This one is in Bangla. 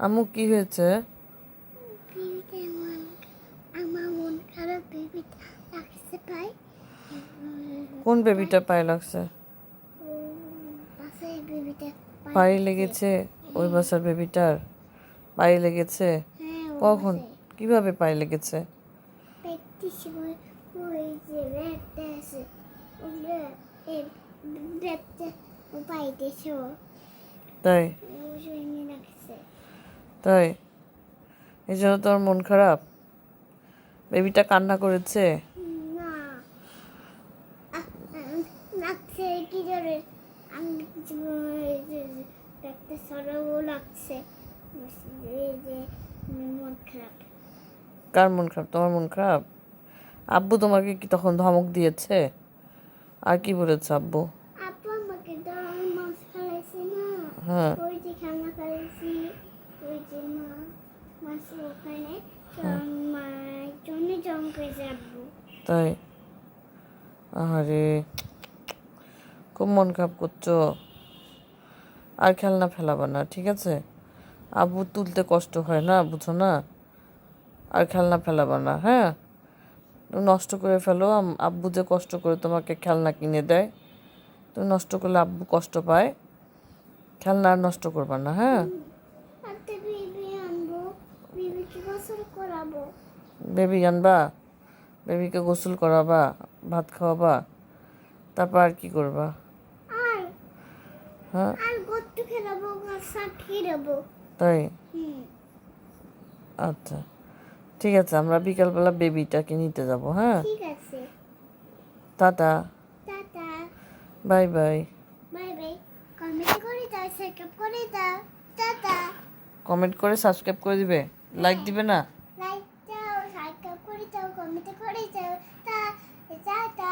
আম্মু কি হয়েছে? আমার মন খারাপ, বেবিটা লাগছে পাই। কোন বেবিটা পায়ে লাগছে? পাশে বেবিটা পায়ে লেগেছে? ওই বাসার বেবিটার পায়ে লেগেছে? হ্যাঁ, কখন? কিভাবে পায়ে লেগেছে? প্র্যাকটিস সময় ওই যে ব্যাটটা আছে, ব্যাটটা পাইতেছে ও তাই? জন্য লাগছে। তাই? এই জন্য তোর মন খারাপ? বেবিটা কান্না করেছে? না, লাগছে কি জোরে, আমি কিছু ব্যাটটা সরাও লাগছে। এই যে মন খারাপ। কার মন খারাপ? তোমার মন খারাপ? আব্বু তোমাকে কি তখন ধমক দিয়েছে? আর কি বলেছে আব্বু? আপু আমাকে মাছ ফেলাইছে না, হ্যাঁ। ওই যে খেলনা ফেলাইছি, ওই যে মাছ ওখানে মায়ের জন্য জম করে যাবো। তাই? আরে খুব মন খারাপ করছো। আর খেলনা ফেলাবা না, ঠিক আছে? আব্বু তুলতে কষ্ট হয় না, বুঝো না? আর খেলনা ফেলাবা না, হ্যাঁ? তুমি নষ্ট করে ফেলো। আব্বু যে কষ্ট করে তোমাকে খেলনা কিনে দেয়, তুমি নষ্ট করলে আব্বু কষ্ট পায়। খেলনা আর নষ্ট করবা না, হ্যাঁ? আর তো বেবি আনবো, বেবিকে গোসল করাবো। বেবি আনবা? বেবিকে গোসল করাবা, ভাত খাওয়াবা, তারপর আর কি করবা? আর হ্যাঁ। আর গত্তু খেলাবো, সাপ খেলাবো। তাই? হুম, আচ্ছা, ঠিক আছে, আমরা বিকালবেলা বেবিটাকে নিতে যাব, হ্যাঁ? ঠিক আছে। Tata, tata, bye bye. Bye bye. Comment করে দাও, সাবস্ক্রাইব করে দাও। টাটা। কমেন্ট করে সাবস্ক্রাইব করে দিবে, লাইক দিবে না? লাইক দাও, সাবস্ক্রাইব করে দাও, কমেন্ট করে দাও। টাটা।